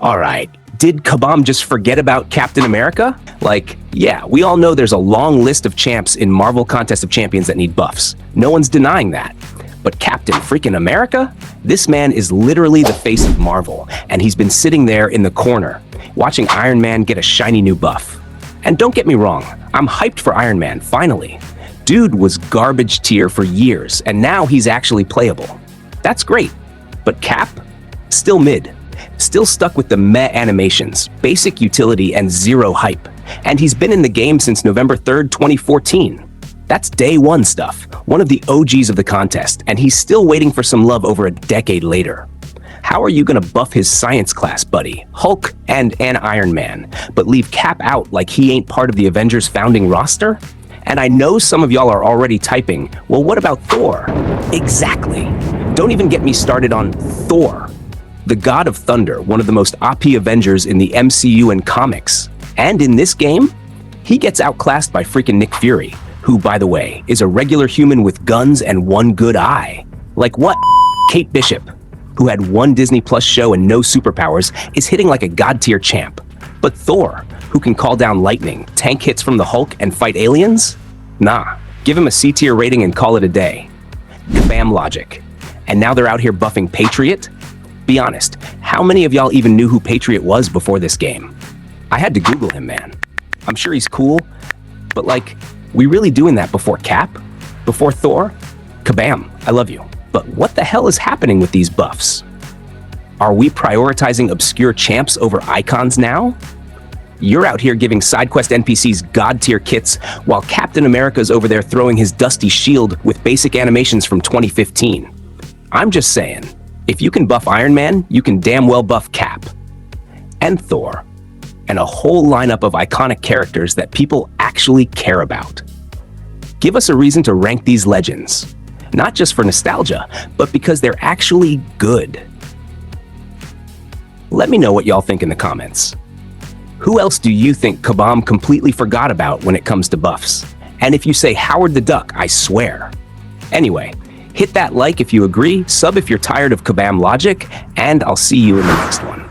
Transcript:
All right, did Kabam just forget about Captain America? Like, yeah, we all know there's a long list of champs in Marvel Contest of Champions that need buffs. No one's denying that. But Captain freaking America? This man is literally the face of Marvel, and he's been sitting there in the corner, watching Iron Man get a shiny new buff. And don't get me wrong, I'm hyped for Iron Man, finally. Dude was garbage tier for years, and now he's actually playable. That's great. But Cap? Still mid. Still stuck with the meh animations, basic utility, and zero hype. And he's been in the game since November 3rd, 2014. That's day one stuff, one of the OGs of the contest, and he's still waiting for some love over a decade later. How are you gonna buff his science class buddy, Hulk, and an Iron Man, but leave Cap out like he ain't part of the Avengers founding roster? And I know some of y'all are already typing, well, what about Thor? Exactly. Don't even get me started on Thor, the god of thunder, one of the most OP Avengers in the MCU and comics. And in this game, he gets outclassed by freaking Nick Fury, who, by the way, is a regular human with guns and one good eye. Like what? Kate Bishop, who had one Disney Plus show and no superpowers, is hitting like a god-tier champ. But Thor, who can call down lightning, tank hits from the Hulk, and fight aliens? Nah, give him a C-tier rating and call it a day. Kabam logic. And now they're out here buffing Patriot? Be honest, how many of y'all even knew who Patriot was before this game? I had to Google him, man. I'm sure he's cool, but like, we really doing that before Cap? Before Thor? Kabam, I love you. But what the hell is happening with these buffs? Are we prioritizing obscure champs over icons now? You're out here giving side quest NPCs god-tier kits, while Captain America's over there throwing his dusty shield with basic animations from 2015. I'm just saying, if you can buff Iron Man, you can damn well buff Cap. And Thor. And a whole lineup of iconic characters that people actually care about. Give us a reason to rank these legends. Not just for nostalgia, but because they're actually good. Let me know what y'all think in the comments. Who else do you think Kabam completely forgot about when it comes to buffs? And if you say Howard the Duck, I swear. Anyway, hit that like if you agree, sub if you're tired of Kabam logic, and I'll see you in the next one.